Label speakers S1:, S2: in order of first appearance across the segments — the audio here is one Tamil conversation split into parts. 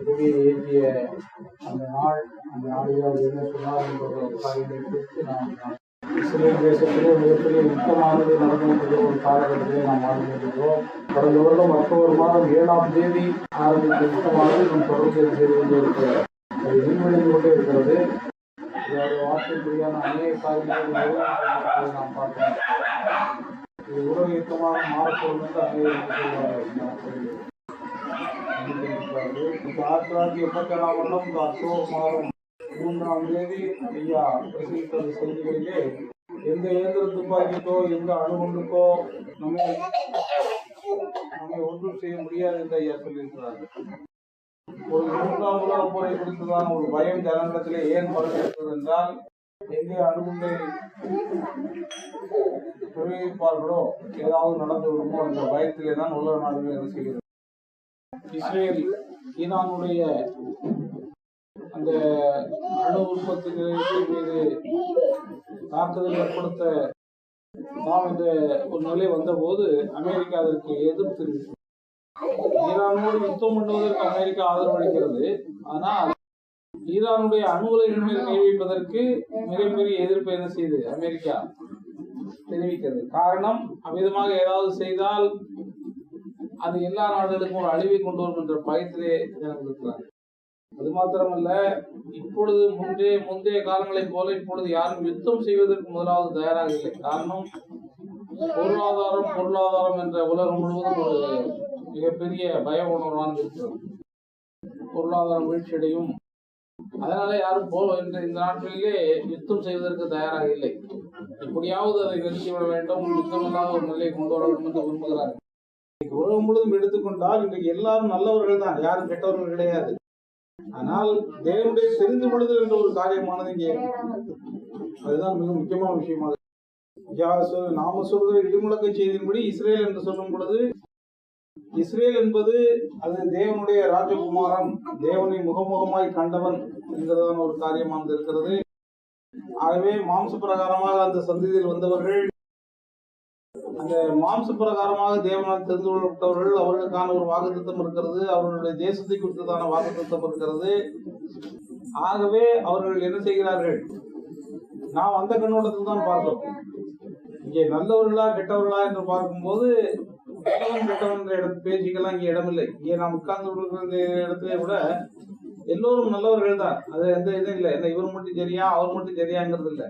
S1: கொடியை ஏற்றிய அந்த நாள், அந்த நாளில் என்ன சொன்னார் என்ற காரியத்தை குறித்து நாம் இஸ்ரேல் தேசத்திலே மிகப்பெரிய யுத்தமானது நடந்து ஒரு காலகட்டத்திலே நாம் வாழ்ந்திருக்கிறோம். கடந்த வருடம் அக்டோபர் மாதம் 7ஆம் தேதி ஆரம்பித்த யுத்தமானது நம் தொடர்ந்து செய்து கொண்டிருக்கிறது. அது விரிவடைந்து கொண்டே இருக்கிறது. இதோட வார்த்தைக்குரியான அநேக காரியங்களை நாம் பார்க்கிறோம். இது உலக யுத்தமாக மாறப்படும் என்று அநேக 1987ஆம் வருடம் இந்த அக்டோபர் மாதம் 3ஆம் தேதி ஐயா பிரசித்த செய்திகளிலே எந்த இயந்திர துப்பாக்கிக்கோ எந்த அணுகுண்டுக்கோ நம்மை ஒன்றும் செய்ய முடியாது என்று ஐயா சொல்லியிருக்கிறார்கள். ஒரு 3ஆம் உலக போரை குறித்துதான் ஒரு பயம் ஜனங்களிடத்திலே ஏன் பரவியிருக்கிறது என்றால், எங்கே அணுகுண்டை பிரயோகிப்பார்களோ ஏதாவது நடந்து விடுமோ என்ற பயத்திலே தான் உலக நாடுகள் என்ன செய்கிறது. இஸ்ரேல் ஈரானுடைய அந்த அணு உற்பத்தி நிலையத்தின் மீது தாக்குதல் ஏற்படுத்த நாம் என்ற ஒரு நிலை வந்தபோது அமெரிக்கா அதற்கு எதிர்ப்பு தெரிவித்தது. ஈரானோடு யுத்தம் பண்ணுவதற்கு அமெரிக்கா ஆதரவு அளிக்கிறது. ஆனால் ஈரானுடைய அணு உலைகள் மீது கை வைப்பதற்கு மிகப்பெரிய எதிர்ப்பு என்ன செய்து அமெரிக்கா தெரிவிக்கிறது. காரணம், அவ்விதமாக ஏதாவது செய்தால் அது எல்லா நாடுகளுக்கும் ஒரு அழிவை கொண்டு வரும் என்ற பயத்திலே இருக்கிறார். அது மாத்திரமல்ல, இப்பொழுது முந்தைய காலங்களைப் போல இப்பொழுது யாரும் யுத்தம் செய்வதற்கு முதலாவது தயாராக இல்லை. காரணம், பொருளாதாரம் என்ற உலகம் முழுவதும் ஒரு மிகப்பெரிய பய உணர்வான இருக்கிறது. பொருளாதாரம் வீழ்ச்சியடையும். அதனால யாரும் இந்த நாட்களிலே யுத்தம் செய்வதற்கு தயாராக இல்லை. எப்படியாவது அதை நிறுத்திவிட வேண்டும், யுத்தம் இல்லாத ஒரு நிலையை கொண்டு வர வேண்டும் என்று விரும்புகிறார்கள். உலகம் முழுவதும் எடுத்துக்கொண்டால் இன்றைக்கு எல்லாரும் நல்லவர்கள் தான், யாரும் கெட்டவர்கள் கிடையாது. ஆனால் தேவனுடைய தெரிந்து கொள்ளுதல் என்ற ஒரு காரியமானது இங்கே அதுதான் மிக முக்கியமான விஷயமாக. நாம சொல்கிற இடிமுழக்க செய்தியின்படி இஸ்ரேல் என்று சொல்லும் பொழுது, இஸ்ரேல் என்பது அது தேவனுடைய ராஜகுமாரன், தேவனை முகமுகமாய் கண்டவன் என்கிறதான ஒரு காரியமானது இருக்கிறது. ஆகவே மாம்ச பிரகாரமாக அந்த சந்ததியில் வந்தவர்கள், அந்த மாம்ச பிரகாரமாக தேவனால் தெரிந்து கொள்ளப்பட்டவர்கள், அவர்களுக்கான ஒரு வாக்குத்தத்தம் இருக்கிறது. அவர்களுடைய தேசத்தை குறித்ததான வாக்குத்தத்தம் இருக்கிறது. ஆகவே அவர்கள் என்ன செய்கிறார்கள், நாம் அந்த கண்ணோட்டத்தில் தான் பார்த்தோம். இங்கே நல்லவர்களா கெட்டவர்களா என்று பார்க்கும்போது நல்லவன் கெட்டவன் என்ற பேச்சுக்கெல்லாம் இங்கே இடமில்லை. இங்கே நாம் உட்கார்ந்து இடத்துல கூட எல்லோரும் நல்லவர்கள் தான். அது எந்த இதுவும் இல்லை. என்ன இவர் மட்டும் சரியா அவர் மட்டும் சரியாங்கிறது இல்லை.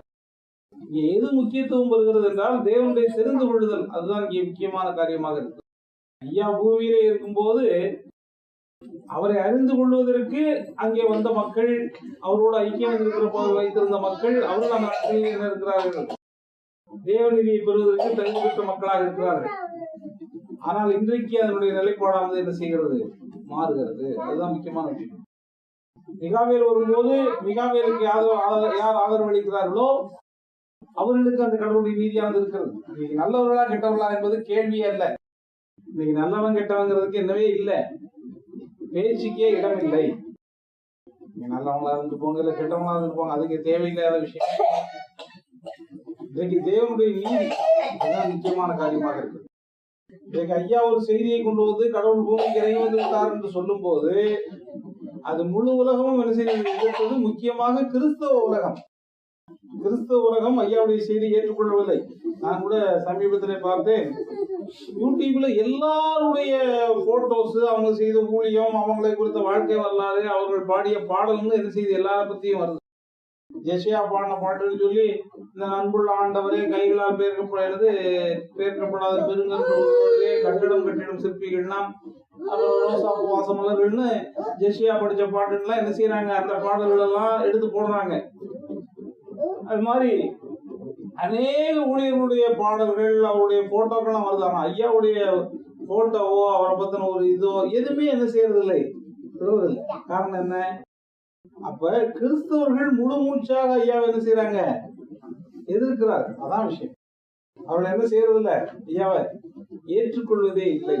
S1: இங்கே எது முக்கியத்துவம் பெறுகிறது என்றால் தேவனுடைய தெரிந்து கொள்ளுதல். அதுதான் இங்கே முக்கியமான காரியமாக இருக்கு. ஐயா பூமியிலே இருக்கும்போது அவரை அறிந்து கொள்வதற்கு அங்கே வந்த மக்கள், அவரோட ஐக்கியம் இருக்கிற போது வைத்திருந்த மக்கள், அவர்கள் அந்த நாட்டில் இருக்கிறார்கள். தேவநீதியை பெறுவதற்கு தகுதி பெற்ற மக்களாக இருக்கிறார்கள். ஆனால் இன்றைக்கு அதனுடைய நிலைப்பாடானது என்ன செய்கிறது, மாறுகிறது. அதுதான் முக்கியமான விஷயம். மிகாவேல் வரும்போது மிகாவேலுக்கு யார் ஆதரவு அளிக்கிறார்களோ அவர்களுக்கு அந்த கடவுளுடைய நீதியானது இருக்கிறது. இன்னைக்கு நல்லவர்களா கெட்டவர்களா என்பது கேள்வியே அல்ல. இன்னைக்கு நல்லவன் கெட்டவங்கிறதுக்கு என்னவே இல்லை, பேச்சுக்கே இடம் இல்லை. நீங்க நல்லவங்களா இருந்து போங்க, இல்ல கெட்டவங்களா இருந்து போங்க, அதுக்கு தேவையில்லாத விஷயம். இன்றைக்கு தேவனுடைய நீதி அதுதான் முக்கியமான காரியமாக இருக்கு. இன்றைக்கு ஐயா ஒரு செய்தியை கொண்டு வந்து கடவுள் பூமிக்கு இறங்கி வந்து விட்டார் என்று சொல்லும் போது அது முழு உலகமும் என்ன செய்வது, முக்கியமாக கிறிஸ்தவ உலகம். கிறிஸ்தவ உலகம் ஐயாவுடைய செய்தியை ஏற்றுக்கொள்ளவில்லை. நான் கூட சமீபத்தில் பார்த்தேன், யூடியூப்ல எல்லாருடைய போட்டோஸ், அவங்க செய்த ஊழியம், அவங்களை குறித்த வாழ்க்கை வரலாறு, அவர்கள் பாடிய பாடல்னு என்ன செய்து எல்லார பத்தியும் வருது. ஜெசியா பாடின பாட்டுன்னு சொல்லி, இந்த அன்புள்ள ஆண்டவரே கைகளால் பேர்க்கப்படாத பெருங்கன்றே கட்டிடம் கட்டிடம் சிற்பிகள்லாம், அப்புறம் ரோசா வாச மலர்கள்னு ஜெசியா படிச்ச பாட்டுலாம் என்ன செய்யறாங்க, அந்த பாடல்கள் எல்லாம் எடுத்து போடுறாங்க. அது மாதிரி அநேக ஊழியர்களுடைய பாடல்கள், அவருடைய போட்டோக்கெல்லாம் வருது. ஆனா ஐயாவுடைய போட்டோவோ அவரை பத்தின ஒரு இதோ எதுவுமே என்ன செய்யறது இல்லை. காரணம் என்ன? அப்ப கிறிஸ்தவர்கள் முழு மூச்சாக ஐயாவை என்ன செய்யறாங்க, எதிர்க்கிறார். அதான் விஷயம். அவர்கள் என்ன செய்யறது இல்ல, ஐயாவை ஏற்றுக்கொள்வதே இல்லை.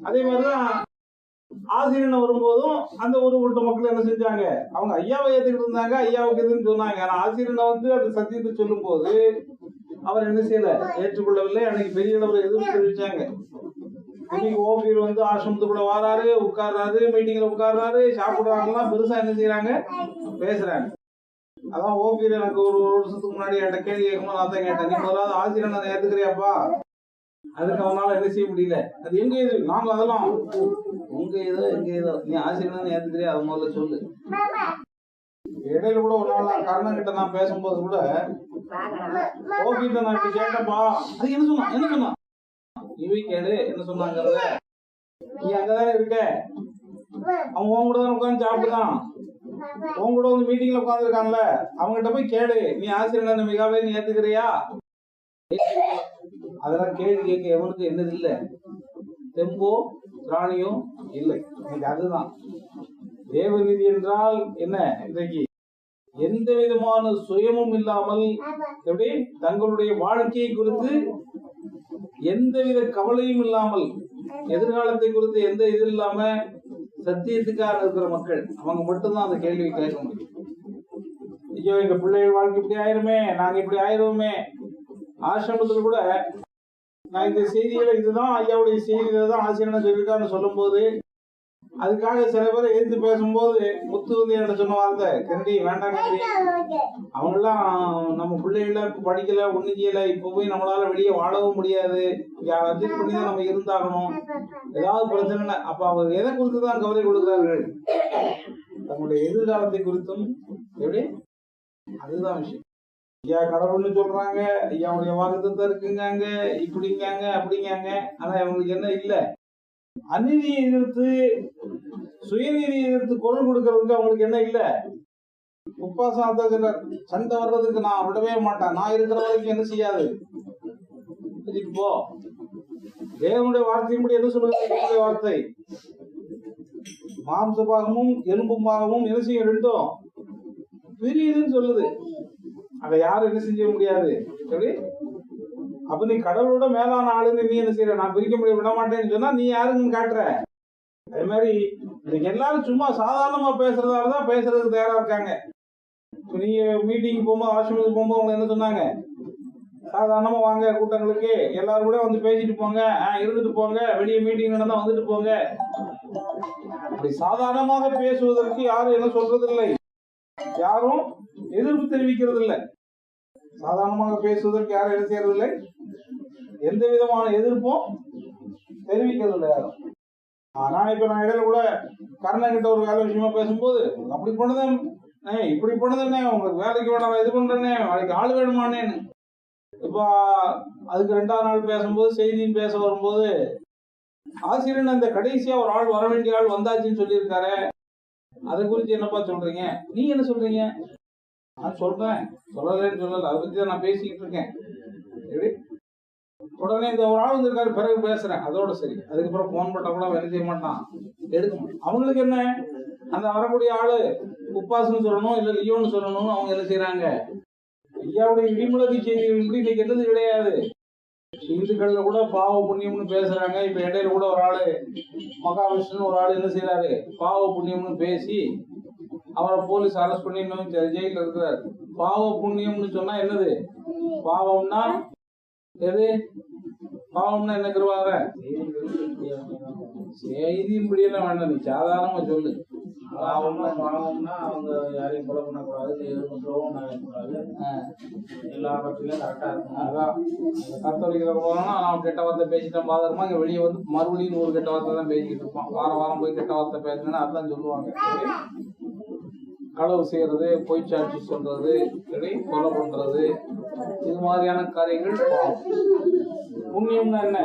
S1: அதே மாதிரிதான்
S2: ஆசிரியர் வரும்போதும் அந்த ஊர் விட்ட மக்கள் என்ன செஞ்சாங்க, அவங்க ஐயாவை ஏத்துக்கிட்டு இருந்தாங்க, ஐயாவுக்கு எதுன்னு சொன்னாங்க. ஆனா ஆசிரியனை வந்து அந்த சத்தியத்தை சொல்லும் போது அவர் என்ன செய்யல, ஏற்றுக்கொள்ளவில்லை. அன்னைக்கு பெரிய அளவில் எதிர்ப்பு தெரிவிச்சாங்க. இன்னைக்கு ஓபியர் வந்து ஆசிரமத்துக்குள்ள வாராரு, உட்கார்றாரு, மீட்டிங்ல உட்கார்றாரு, சாப்பிடுறாங்கலாம் பெருசா என்ன செய்யறாங்க, பேசுறாங்க. அதான் ஓபியர் எனக்கு ஒரு வருஷத்துக்கு முன்னாடி என்கிட்ட கேள்வி கேட்கணும், நான் தான் கேட்டேன், நீ முதலாவது ஆசிரியனை ஏத்துக்கிறியாப்பா? அதுக்கு அவனால என்ன செய்ய முடியல. அது எங்க இது, நாங்க அதெல்லாம் உங்க ஏதோ எங்க ஏதோ, நீ ஆசிரியர் ஏத்துக்கிறியா அதை முதல்ல சொல்லு. இடையில கூட ஒரு நாள் கர்ணன் கிட்ட நான் பேசும்போது கூட ஓபிட்ட நான் இப்படி கேட்டப்பா, அது என்ன சொன்னா, என்ன சொன்னா இவை கேளு, என்ன சொன்னாங்கிறத. நீ அங்கதானே இருக்க, அவன் உன் கூட தானே உட்காந்து சாப்பிட்டுதான், உன் கூட வந்து மீட்டிங்ல உட்கார்ந்து இருக்கான்ல, அவங்ககிட்ட போய் கேளு, நீ ஆசிரியர் மிகாவே நீ ஏத்துக்கிறியா? அதெல்லாம் கேள்வி கேட்க எவனுக்கு என்னது இல்லை, தெம்போ திராணியும் இல்லை. இன்னைக்கு அதுதான் தேவநீதி என்றால் என்ன. இன்றைக்கு எந்த விதமான சுயமும் இல்லாமல் எப்படி தங்களுடைய வாழ்க்கையை குறித்து எந்தவித கவலையும் இல்லாமல், எதிர்காலத்தை குறித்து எந்த இது இல்லாம சத்தியத்துக்காக இருக்கிற மக்கள், அவங்க மட்டும்தான் அந்த கேள்வி கேட்க முடியும். ஐயோ எங்க பிள்ளைகள் வாழ்க்கை இப்படி ஆயிருமே, நாங்க இப்படி ஆயிருவோமே. ஆசிரமத்தில் கூட நான் இந்த செய்திகளை, இதுதான் ஐயாவுடைய செய்திகளை தான் ஆசிரியர் சொல்லியிருக்கான்னு சொல்லும் போது அதுக்காக சில பேரை எதிர்த்து பேசும்போது முத்து வந்து என்ன சொன்ன வார்த்தை, கண்டி வேண்டாம் கண்டி, அவங்கெல்லாம் நம்ம பிள்ளைகள படிக்கல ஒண்ணு செய்யல, இப்ப போய் நம்மளால வெளியே வாழவும் முடியாது, அட்ஜஸ்ட் பண்ணி தான் நம்ம இருந்தாகணும், ஏதாவது பிரச்சனை. அப்ப அவங்க எதை குறித்து தான் கவலை கொடுக்கிறார்கள், தங்களுடைய எதிர்காலத்தை குறித்தும். எப்படி, அதுதான் விஷயம். ஐயா கடவுள்னு சொல்றாங்க, ஐயாவுடைய வாக்குத்தத்தம் இருக்குங்க, இப்படிங்காங்க அப்படிங்காங்க. ஆனா இவங்களுக்கு என்ன இல்ல, அநீதியை எதிர்த்து சுயநீதியை எதிர்த்து குரல் கொடுக்கறதுக்கு அவங்களுக்கு என்ன இல்ல. உப்பாசம் சண்டை வர்றதுக்கு நான் விடவே மாட்டேன், நான் இருக்கிற வரைக்கும் என்ன செய்யாது போ. தேவனுடைய வார்த்தையின்படி என்ன சொல்லுங்க, வார்த்தை மாம்சபாகமும் எலும்புமாகவும் என்ன செய்யும், ரெண்டும் பிரியுதுன்னு சொல்லுது. அதை யாரும் என்ன செஞ்ச முடியாது. எப்படி, அப்ப நீ கடவுளோட மேலான ஆளுன்னு நீ என்ன செய்யற, நான் பிரிக்க முடிய விட மாட்டேன்னு சொன்னா நீ யாருன்னு காட்டுற. அதே மாதிரி இன்னைக்கு எல்லாரும் சும்மா சாதாரணமா பேசுறதாலதான் பேசுறதுக்கு தயாரா இருக்காங்க. நீங்க மீட்டிங் போகும்போது, ஆசிரமத்துக்கு போகும்போது அவங்க என்ன சொன்னாங்க, சாதாரணமா வாங்க கூட்டங்களுக்கு, எல்லாரும் கூட வந்து பேசிட்டு போங்க, இருந்துட்டு போங்க, வெளியே மீட்டிங் நடந்தா வந்துட்டு போங்க. அப்படி சாதாரணமாக பேசுவதற்கு யாரும் என்ன சொல்றது இல்லை, யாரும் எதிர்ப்பு தெரிவிக்கிறது இல்லை. சாதாரணமாக பேசுவதற்கு யாரும் என்ன செய்யறதில்லை, எந்த விதமான எதிர்ப்பும் தெரிவிக்கிறது இல்லை யாரும். நான் இப்ப நான் இடையில கூட கர்ணன் கிட்ட ஒரு வேலை விஷயமா பேசும்போது, அப்படி பண்ணதேன் இப்படி பண்ணதுன்னே, உங்களுக்கு வேலைக்கு வேணாம் இது பண்றேன்னே, நாளைக்கு ஆள் வேணுமானேன்னு. இப்போ அதுக்கு 2வது நாள் பேசும்போது, செய்தின்னு பேச வரும்போது, ஆசிரியர் அந்த கடைசியா ஒரு ஆள் வர வேண்டிய ஆள் வந்தாச்சுன்னு சொல்லியிருக்காரு, அதை குறித்து என்னப்பா சொல்றீங்க, நீ என்ன சொல்றீங்க? நான் சொல்றேன், சொல்லலன்னு சொல்லல, அதை பத்தி தான் நான் பேசிக்கிட்டு இருக்கேன். எப்படி, உடனே இந்த ஒரு ஆள் வந்திருக்காரு, பிறகு பேசுறேன், அதோட சரி. அதுக்கப்புறம் போன் பண்ண கூட வேலை செய்ய மாட்டான், எடுக்க மாட்டான். அவங்களுக்கு என்ன, அந்த வரக்கூடிய ஆளு உப்பாசுன்னு சொல்லணும், இல்ல லியோன்னு சொல்லணும்னு அவங்க என்ன செய்யறாங்க. ஐயாவுடைய இடிமுழக்கு செய்திகள் இப்படி இன்னைக்கு எது கிடையாது. இந்துக்கள்ல கூட பாவ புண்ணியம்னு பேசுறாங்க. இப்ப இடையில கூட ஒரு ஆளு மகாவிஷ்ணு ஒரு ஆளு என்ன செய்யறாரு, பாவ புண்ணியம்னு பேசி அவரை போலீஸ் அரெஸ்ட் பண்ணி இன்னும் ஜெயில இருக்கிறாரு. பாவ புண்ணியம்னு சொன்னா என்னது, பாவம்னா எது, பாவம்னா என்ன கருவாங்க, செய்தி இப்படியெல்லாம் வேண்டாம், நீ சாதாரணமா சொல்லு. பாவம்னா அவங்க யாரையும் கொலை பண்ணக்கூடாது, துரோகம் பண்ணக்கூடாது, எல்லா பற்றியும் கரெக்டா இருக்கும். அதான் கத்தோலிக்கிற போனோம்னா நான் கெட்ட வார்த்தை பேசிட்டேன் பாதகமா, இங்க வெளியே வந்து மறுபடியும் ஒரு கெட்ட வார்த்தை தான் பேசிக்கிட்டு இருப்பான். வாரம் போய் கெட்ட வார்த்தை பேசுறேன்னு அதான் சொல்லுவாங்க. களவு செய்யறது, பொய் சாட்சி சொல்றது, கொலை பண்றது, இது மாதிரியான காரியங்கள் பாவம். புண்ணியம்னா என்ன,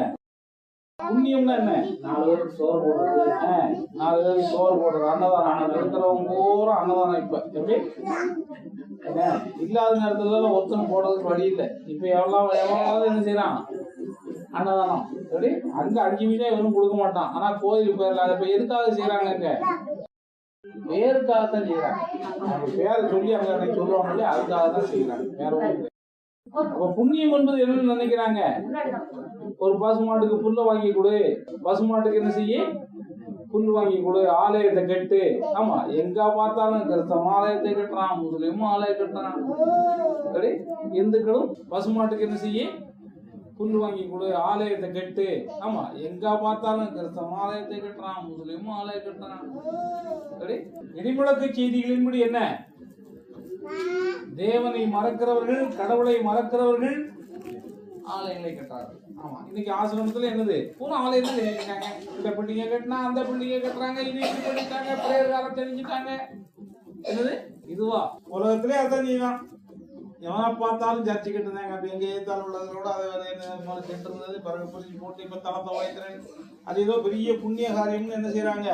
S2: புண்ணியம்னா என்ன, 4 பேருக்கு சோறு போடுறது, 4 பேருக்கு சோறு போடுறது, அன்னதானம் இருக்கிறவங்க பூரா அன்னதானம். இப்ப எப்படி இல்லாத நேரத்துல ஒருத்தன் போடுறதுக்கு வழி இல்லை. இப்ப எவ்வளவு என்ன செய்யறான், அன்னதானம். எப்படி அங்க 5 மீட்டே எவரும் கொடுக்க மாட்டான். ஆனா கோயிலுக்கு பேர்ல அதை இப்ப எதுக்காக செய்யறாங்க, அங்க பேருக்காகத்தான் செய்யறாங்க. அவங்க பேரை சொல்லி அங்க சொல்லுவாங்க இல்லையா, அதுக்காக தான் செய்யறாங்க, வேற ஒன்று. அப்ப புண்ணியம் என்பது என்னன்னு நினைக்கிறாங்க, ஒரு பசுமாட்டுக்கு புல்ல வாங்கி கொடு, பசுமாட்டுக்கு என்ன செய்ய
S1: புல் வாங்கி கொடு, ஆலயத்தை கட்டு. ஆமா, எங்க பார்த்தாலும் கிறிஸ்தவ ஆலயத்தை கட்டுறான், முஸ்லீமும் ஆலயம் கட்டுறான். சரி, இந்துக்களும் பசுமாட்டுக்கு என்ன செய்ய? புல் வாங்கி கொடு, ஆலயத்தை கட்டு. ஆமா, எங்க பார்த்தாலும் கிறிஸ்தவ ஆலயத்தை கட்டுறான், முஸ்லீமும் ஆலயம் கட்டுறான். சரி, இடிமுழக்கு செய்திகளின்படி என்ன? தேவனை மறக்கிறவர்கள், கடவுளை மறக்கிறவர்கள் ஆலயங்களை கட்டுறார்கள். ஆமா, இன்னைக்கு ஆசிரமத்துல என்னது? பூரா ஆலயம் தான் தெரிஞ்சுட்டாங்க. இந்த பிள்ளைங்க கட்டினா அந்த பிள்ளைங்க கட்டுறாங்க, இது இப்படி பண்ணிட்டாங்க, பிரேயர்கார தெரிஞ்சுட்டாங்க. என்னது இதுவா? உலகத்திலே அதான் நீதான். எவனா பார்த்தாலும் சர்ச்சை கட்டுதாங்க. அப்படி எங்க ஏத்தாலும் உள்ளதோட அதை கெட்டு இருந்தது, பிறகு புரிஞ்சு போட்டு இப்ப தளத்தை உழைக்கிறேன். அது ஏதோ பெரிய புண்ணிய காரியம்னு என்ன செய்யறாங்க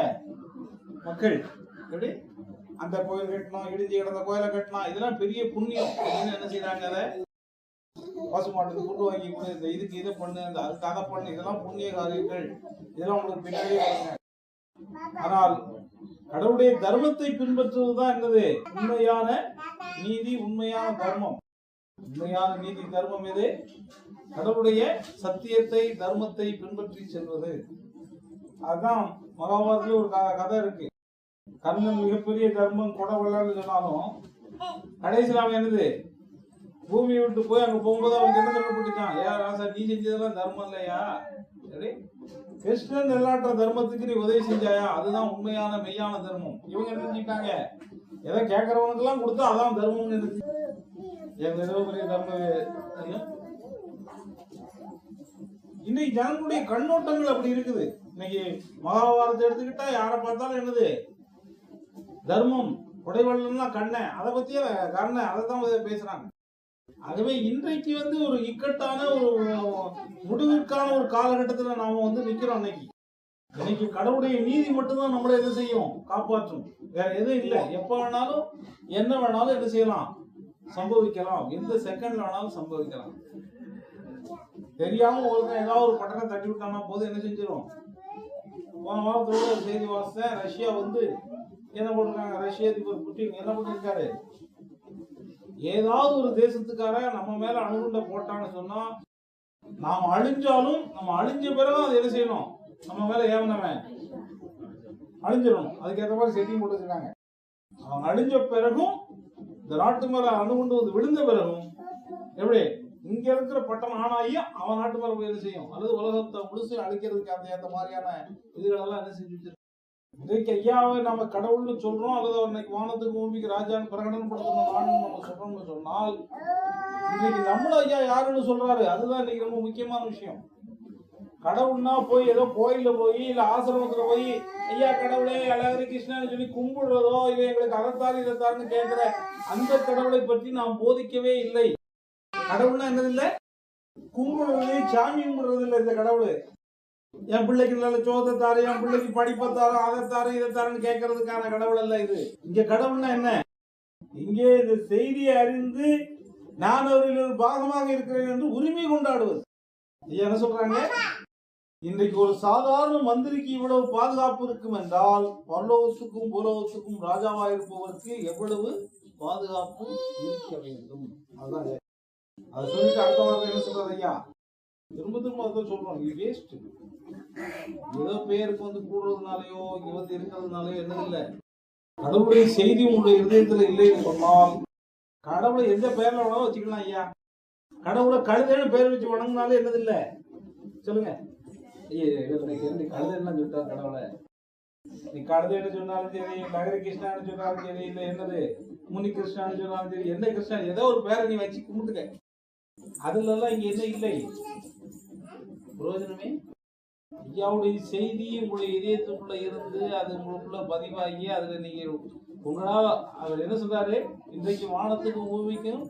S1: மக்கள்? எப்படி அந்த கோயில் கட்டணும், இடிஞ்சு கிடந்த கோயிலை கட்டணும், இதெல்லாம் பெரிய புண்ணியம் அப்படின்னு என்ன செய்யறாங்க? அதை பசுமாட்டுக்கு புட்டு வாங்கி கொடு, இந்த இதுக்கு இதை பண்ணு, அந்த அதுக்கு அதை பண்ணு, இதெல்லாம் புண்ணிய காரியங்கள். இதெல்லாம் உங்களுக்கு பின்னாடியே வருங்க. ஆனால் கடவுளுடைய தர்மத்தை பின்பற்றுவதுதான் என்னது? உண்மையான நீதி, உண்மையான தர்மம். உண்மையான நீதி தர்மம் எது? கடவுளுடைய சத்தியத்தை, தர்மத்தை பின்பற்றி செல்வது. அதுதான் மகாபாரதத்துல ஒரு கதை இருக்கு. கர்ணன் மிகப்பெரிய தர்மம் கொடவள்ளன்னு சொன்னாலும் கடைசியில் அவன் என்னது? பூமியை விட்டு போய் அங்க போகும்போது அவனுக்கு என்ன சொல்லப்பட்டுச்சான்? ஏன் ராசா, நீ செஞ்சதெல்லாம் தர்மம் இல்லையா? சரி, கிருஷ்ணன் நிலாற்ற தர்மத்துக்கு நீ உதவி செஞ்சாயா? அதுதான் உண்மையான மெய்யான தர்மம். இவங்க என்ன செஞ்சுட்டாங்க? எதை கேட்கறவனுக்கு எல்லாம் கொடுத்தா அதான் தர்மம்னு நினைச்சு ஏதோ பெரிய தர்மம். இன்னைக்கு ஜனங்களுடைய கண்ணோட்டங்கள் அப்படி இருக்குது. இன்னைக்கு மகாபாரதத்தை எடுத்துக்கிட்டா யாரை பார்த்தாலும் என்னது? தர்மம், கொடைவள்ளலாம் கண்ணன், அதை பத்தியே கண்ணன், அதை தான் பேசுறாங்க. ஆகவே இன்றைக்கு ஒரு இக்கட்டான ஒரு முடிவிற்கான ஒரு காலகட்டத்தில் நாம நிக்கிறோம். இன்னைக்கு கடவுளுடைய நீதி மட்டும்தான் நம்மளை என்ன செய்யும்? காப்பாற்றும். வேற எதுவும் இல்லை. எப்ப வேணாலும் என்ன வேணாலும் என்ன செய்யலாம்? சம்பவிக்கலாம். எந்த செகண்ட்ல வேணாலும் சம்பவிக்கலாம். தெரியாம ஒருத்தன் ஏதாவது ஒரு பட்டணம் தட்டி விட்டானா போது என்ன செஞ்சிடும்? போன வாரத்தோட ஒரு செய்தி வாசித்தேன். ரஷ்யா என்ன போட்டிருக்காங்க? ரஷ்ய அதிபர் புட்டின் என்ன பண்ணிருக்காரு? ஏதாவது ஒரு தேசத்துக்கார நம்ம மேல அணுகுண்ட போட்டான்னு சொன்னா, நாம் அழிஞ்சாலும் நம்ம அழிஞ்ச பிறகு அது என்ன செய்யணும்? நம்ம மேல ஏவனவன் அழிஞ்சிடணும். அதுக்கேற்ற மாதிரி செட்டிங் போட்டுருக்காங்க. அவன் அழிஞ்ச பிறகும், இந்த நாட்டு மேல அணுகுண்டு விழுந்த பிறகும் எப்படி இங்க இருக்கிற பட்டம் ஆனாயி அவன் நாட்டு மேல போய் என்ன செய்யும்? அல்லது உலகத்தை முழுசு அழிக்கிறதுக்கு அந்த ஏற்ற மாதிரியான இதுகளெல்லாம் என்ன செஞ்சு இன்றைக்கு ஐயாவை நம்ம கடவுள்னு சொல்றோம், அல்லது இன்னைக்கு வானத்துக்கு பூமிக்கு ராஜான்னு பிரகடனப்படுத்தணும் நம்ம சொல்றோம்னு சொன்னால், இன்னைக்கு நம்மள ஐயா யாருன்னு சொல்றாரு? அதுதான் இன்னைக்கு ரொம்ப முக்கியமான விஷயம். கடவுள்னா போய் ஏதோ கோயில போய் இல்ல ஆசிரமத்துல போய் ஐயா கடவுளே அழகரி கிருஷ்ணன்னு சொல்லி கும்பிடுறதோ, இல்லை எங்களுக்கு அதைத்தாரு இதைத்தாருன்னு கேட்கிற அந்த கடவுளை பற்றி நாம் போதிக்கவே இல்லை. கடவுள்னா என்னது? இல்லை கும்பிடுறது, சாமி கும்பிடுறது இல்லை. இந்த கடவுள் என் பிள்ளைக்கு நல்ல சோத்தை தாரு, என் பிள்ளைக்கு படிப்பத்தாரு, அதைத்தாரு இதைத்தாருன்னு கேட்கறதுக்கான கடவுள் அல்ல இது. இங்க கடவுள்னா என்ன? இங்கே இந்த செய்தியை அறிந்து நான் அவர்கள் ஒரு பாகமாக இருக்கிறேன் என்று உரிமை கொண்டாடுவது. என்ன சொல்றாங்க? இன்றைக்கு ஒரு சாதாரண மந்திரிக்கு இவ்வளவு பாதுகாப்பு இருக்கும் என்றால், பரலோகத்துக்கும் பூலோகத்துக்கும் ராஜாவா இருப்பவருக்கு எவ்வளவு பாதுகாப்பு இருக்க வேண்டும். அதுதான் அதை சொல்லிட்டு அடுத்த வாரம் என்ன சொல்றது? ஐயா திரும்ப திரும்ப அதை சொல்றோம். இது வேஸ்ட். ஏதோ பேருக்கு கூடுறதுனாலயோ இங்க இருக்கிறதுனாலயோ என்ன இல்லை. கடவுளுடைய செய்தி உங்களுடைய இதயத்துல இல்லைன்னு சொன்னால், கடவுளை எந்த பெயர்ல வேணாலும் வச்சுக்கலாம். ஐயா கடவுளை கழுதைன்னு பெயர் வச்சு வணங்கினாலே என்னது இல்லை? சொல்லுங்க. கழுதைன்னு சொல்லிட்டாரு கடவுளை. நீ கழுதைன்னு சொன்னாலும் சரி, நகரி கிருஷ்ணான்னு சொன்னாலும் சரி, இல்லை என்னது முனி கிருஷ்ணான்னு சொன்னாலும் சரி, எந்த கிருஷ்ணா ஏதோ ஒரு பேரை நீ வச்சு கும்பிட்டுக்க. அதுல எல்லாம் இங்க என்ன இல்லை? பிரயோஜனமே. ஐயாவுடைய செய்தி உங்களுடைய இதயத்துக்குள்ள இருந்து அது உங்களுக்குள்ள பதிவாகி அதுல நீங்க உங்களால் அவர் என்ன சொல்றாரு? இன்றைக்கு வானத்துக்கும் பூமிக்கும்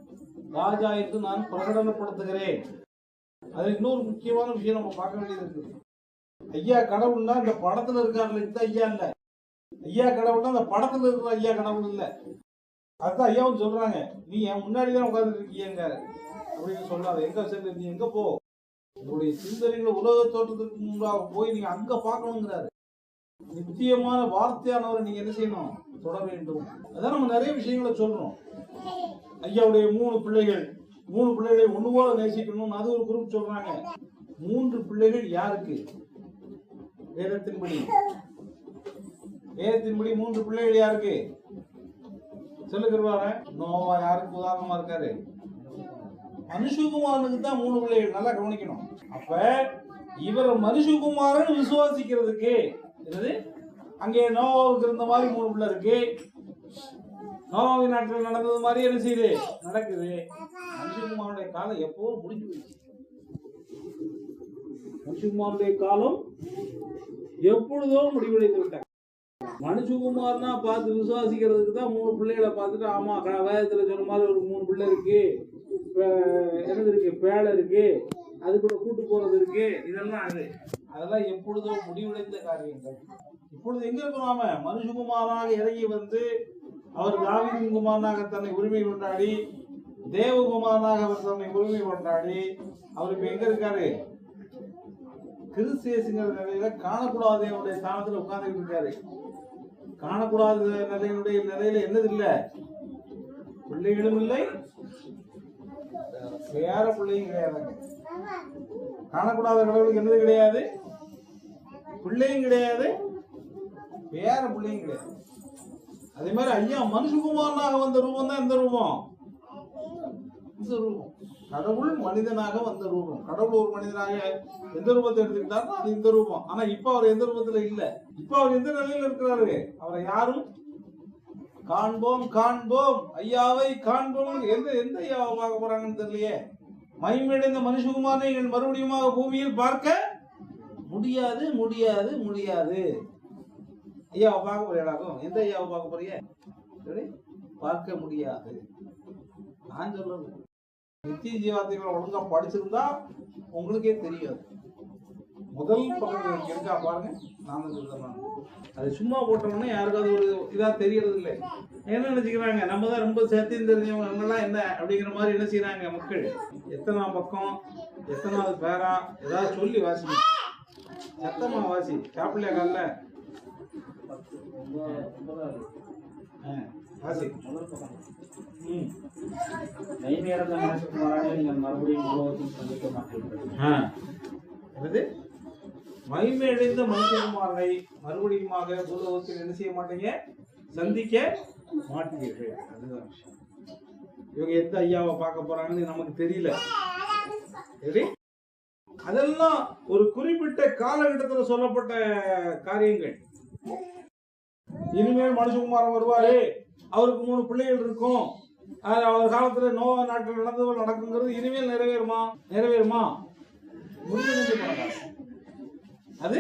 S1: ராஜா என்று நான் பிரகடனப்படுத்துகிறேன். அது இன்னொரு முக்கியமான விஷயம் நம்ம பார்க்க வேண்டியது இருக்குது. ஐயா கடவுள்னா இந்த படத்துல இருக்காருல ஐயா இல்ல. ஐயா கடவுள்னா அந்த படத்துல இருக்கிற ஐயா கடவுள் இல்ல. அதுதான் ஐயாவும் சொல்றாங்க, நீ என் முன்னாடிதான் உட்கார்ந்துட்டு இருக்கீங்க அப்படின்னு சொல்லாத. எங்க சென்று நீ எங்க போ, உங்களுடைய சிந்தனைகளை உலக தோற்றத்துக்கு முன்பாக போய் நீங்க அங்க பார்க்கணுங்கிறாரு. நிச்சயமான வார்த்தையானவரை நீங்க என்ன செய்யணும்? தொட வேண்டும். அதான் நம்ம நிறைய விஷயங்களை சொல்றோம். ஐயாவுடைய 3 பிள்ளைகள், 3 பிள்ளைகளை ஒண்ணு போல நேசிக்கணும். அது ஒரு குரூப் சொல்றாங்க. 3 பிள்ளைகள் யாருக்கு? வேதத்தின்படி
S2: வேதத்தின்படி 3 பிள்ளைகள் யாருக்கு சொல்லுகிறாரு? நோவா யாருக்கு உதாரணமா இருக்காரு? மனுஷகுமாரனுக்கு தான் 3 பிள்ளைகள். நல்லா கவனிக்கணும். அப்ப இவர் மனுஷகுமாரன் விசுவாசிக்கிறதுக்கு என்னது, அங்கே நோவாவுக்கு இருந்த மாதிரி 3 பிள்ளை இருக்கு. நோவாவின் நாட்டில் நடந்தது மாதிரி என்ன செய்யுது, நடக்குது. மனுஷகுமாரனுடைய காலம் எப்போ முடிஞ்சு போயிடுச்சு. மனுஷகுமாரனுடைய காலம் எப்பொழுதோ முடிவடைந்து விட்டாங்க. மனுஷகுமார்னா பார்த்து விசுவாசிக்கிறதுக்கு தான் 3 பிள்ளைகளை பார்த்துட்டு, ஆமா வேதத்துல சொன்ன மாதிரி ஒரு 3 பிள்ளை இருக்கு, என்னது இருக்கு, பேழை இருக்கு, அது கூட கூட்டு போறது இருக்கு, இதெல்லாம் அதெல்லாம் எப்பொழுதோ முடிவடைந்த காரியங்கள். இப்பொழுது எங்க இருக்கோம் நாம? மனுஷகுமாராக இறங்கி வந்து அவர் தாவீதின் குமாரனாக தன்னை உரிமை கொண்டாடி, தேவகுமாரனாக அவர் தன்னை உரிமை கொண்டாடி, அவர் இப்ப எங்க இருக்காரு? கிறிஸ்தியசுங்கிற நிலையில காணக்கூடாத தேவனுடைய ஸ்தானத்துல உட்கார்ந்துட்டு இருக்காரு. காணக்கூடாத நிலையில என்னது இல்ல, பிள்ளைகளும் இல்லை, வேற பிள்ளையும் கிடையாது. காணக்கூடாத கடவுளுக்கு என்னது கிடையாது, பிள்ளையும் கிடையாது, வேற பிள்ளையும் கிடையாது. அதே மாதிரி ஐயா மனுஷகுமாரனாக வந்த ரூபம் தான் இந்த ரூபம். இந்த ரூபம் கடவுள் மனிதனாக வந்த ரூபம். கடவுள் ஒரு மனிதனாக எந்த ரூபத்தை எடுத்துக்கிட்டாருன்னா அது இந்த ரூபம். ஆனா இப்ப அவர் எந்த ரூபத்துல இல்ல. இப்ப அவர் எந்த நிலையில இருக்கிறாரு? அவரை யாரும் காண்போம் காண்போம் ஐயாவை காண்போம், எந்த ஐயாவை பார்க்க போறாங்கன்னு தெரியலையே. மகிமையடைந்த மனுஷகுமாரனை நீங்கள் மறுபடியுமாக பூமியில் பார்க்க முடியாது முடியாது முடியாது. ஐயாவை பார்க்க போறியாடாக்கும்? எந்த ஐயாவை பார்க்க போறிய? பார்க்க முடியாது. நான் சொல்றது நித்திய ஜீவார்த்தைகளை ஒழுங்கா படிச்சிருந்தா உங்களுக்கே தெரியாது. முதல் பக்கம் இருக்கா பாருங்க. நான் சொல்றேன், அது சும்மா போட்டோம்னா யாருக்காவது ஒரு இதா தெரியறது இல்லை. என்ன நினைச்சுக்கிறாங்க, நம்ம தான் ரொம்ப சேர்த்து தெரிஞ்சவங்க, நம்மளாம் என்ன அப்படிங்கிற மாதிரி என்ன செய்யறாங்க மக்கள். எத்தனாம் பக்கம், எத்தனாவது பேரா, ஏதாவது சொல்லி வாசி, சத்தமா வாசி. சாப்பிடலையா கால வாசி.
S3: மெய்மேறந்த மனுஷகுமாரனை நீங்கள் மறுபடியும் உலகத்தில் சந்திக்க மாட்டீர்கள்.
S2: மகிமையடைந்த மனுஷகுமாரனை மறுபடியுமாக பூலோகத்தில் என்ன செய்ய மாட்டீங்க, சந்திக்க மாட்டீர்கள். அதுதான் விஷயம். இவங்க எந்த ஐயாவை பார்க்க போறாங்கன்னு நமக்கு தெரியல. சரி, அதெல்லாம் ஒரு குறிப்பிட்ட காலகட்டத்தில் சொல்லப்பட்ட காரியங்கள். இனிமேல் மனுஷகுமாரன் வருவாரு, அவருக்கு 3 பிள்ளைகள் இருக்கும், அவர் காலத்துல நோவா நாட்டில் நடந்தவர்கள் நடக்குங்கிறது இனிமேல் நிறைவேறுமா? நிறைவேறுமா? முடிவடைந்து போன காரியம். அது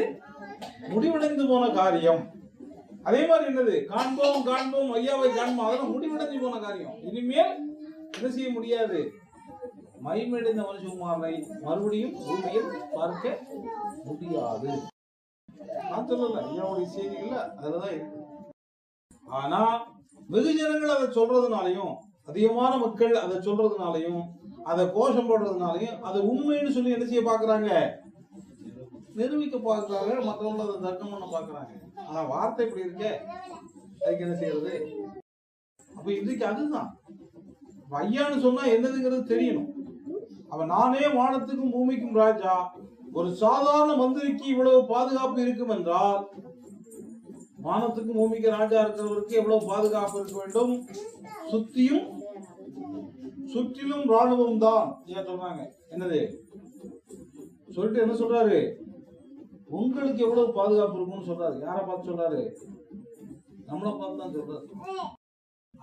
S2: முடிவடைந்து போன காரியம். அதே மாதிரி என்னது, காண்போம் காண்போம் ஐயாவை காண்போம், அதெல்லாம் முடிவடைந்து போன காரியம். இனிமேல் என்ன செய்ய முடியாது. மகிமையடைந்த மனுஷகுமாரனை மறுபடியும் பூமியில் பார்க்க முடியாது. நான் சொல்லல, ஐயாவுடைய செய்திகள்ல அதுலதான் இருக்கு. ஆனா வெகுஜனங்கள் அதை சொல்றதுனாலையும், அதிகமான மக்கள் அதை சொல்றதுனாலையும், அதை கோஷம் போடுறதுனாலையும் அதை உண்மைன்னு சொல்லி என்ன செய்ய பாக்குறாங்க, நிரூபிக்க பாக்குறாங்க. மற்றவங்க அதை தர்க்கம் பண்ண பாக்குறாங்க. ஆனா வார்த்தை இப்படி இருக்க, அதுக்கு என்ன செய்யறது? அப்ப இன்றைக்கு அதுதான் ஐயான்னு சொன்னா என்னதுங்கிறது தெரியணும். அவன் நானே வானத்துக்கும் பூமிக்கும் ராஜா, ஒரு சாதாரண மந்திரிக்கு இவ்வளவு பாதுகாப்பு இருக்கும் என்றால், வானத்துக்கும் பூமிக்கு ராஜா இருக்கிறவருக்கு எவ்வளவு பாதுகாப்பு இருக்க வேண்டும்? சுற்றிலும் ராணுவம் தான். ஏன் சொல்றாங்க, என்னது சொல்லிட்டு என்ன சொல்றாரு, உங்களுக்கு எவ்வளவு பாதுகாப்பு இருக்கும்னு சொல்றாரு. யாரை பார்த்து சொல்றாரு? நம்மளை பார்த்து தான் சொல்றாரு.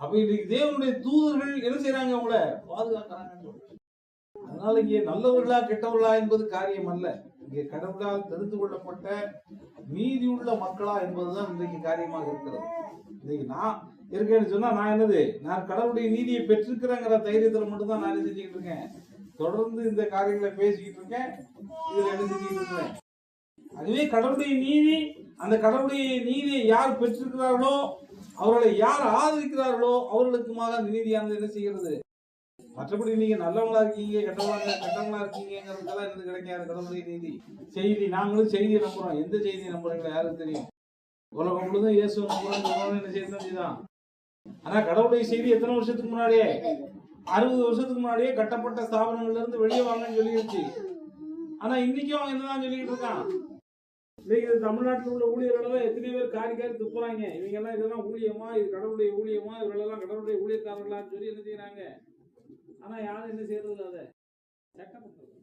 S2: அப்ப இன்னைக்கு தேவனுடைய தூதர்கள் என்ன செய்யறாங்க, அவங்கள பாதுகாக்கிறாங்கன்னு சொல்றாங்க. அதனால இங்கே நல்லவர்களா கெட்டவர்களா என்பது காரியம் அல்ல. இங்கே கடவுளால் தெரிந்து கொள்ளப்பட்ட மீதி உள்ள மக்களா என்பதுதான் இன்றைக்கு காரியமாக இருக்கிறது. இன்னைக்கு நான் இருக்கேன்னு சொன்னா நான் என்னது, நான் கடவுளுடைய நீதியை பெற்றிருக்கிறேங்கிற தைரியத்துல மட்டும்தான் நான் செஞ்சுக்கிட்டு இருக்கேன். தொடர்ந்து இந்த காரியங்களை பேசிக்கிட்டு இருக்கேன், இதுல என்ன செஞ்சுக்கிட்டு இருக்கிறேன். அதுவே கடவுளுடைய நீதி, அந்த கடவுளுடைய நீதியை யார் பெற்றிருக்கிறார்களோ, அவர்களை யார் ஆதரிக்கிறார்களோ அவர்களுக்குமாக அந்த நீதியானது என்ன செய்கிறது. மற்றபடி நீங்க நல்லவங்களா இருக்கீங்க கெட்டவங்களா இருக்கீங்கிறதுக்கெல்லாம் எனக்கு கிடைக்காது கடவுளுடைய நீதி. செய்தி, நாங்களும் செய்தியை நம்புறோம். எந்த செய்தியை நம்புறீங்களா யாருக்கு தெரியும்? உலகம் முழுதும் இயேசு நம்புறோம், என்ன செய்தான். ஆனா கடவுளுடைய செய்தி எத்தனை வருஷத்துக்கு முன்னாடியே, 60 வருஷத்துக்கு முன்னாடியே கட்டப்பட்ட ஸ்தாபனங்கள்ல இருந்து வெளியே வாங்கன்னு சொல்லிடுச்சு. ஆனா இன்னைக்கும் அவன் என்னதான் சொல்லிட்டு இருக்கான், இன்னைக்கு இது தமிழ்நாட்டில் உள்ள ஊழியர்களெல்லாம் எத்தனை பேர் காரி காரி துப்புறாங்க. இவங்க எல்லாம் இதெல்லாம் ஊழியமா, இது கடவுளுடைய ஊழியமா, இவர்களெல்லாம் கடவுளுடைய ஊழியக்காரர்களான்னு சொல்லி என்ன செய்யறாங்க. ஆனா யாரும் என்ன செய்யறது அதை சட்டப்பட்டது.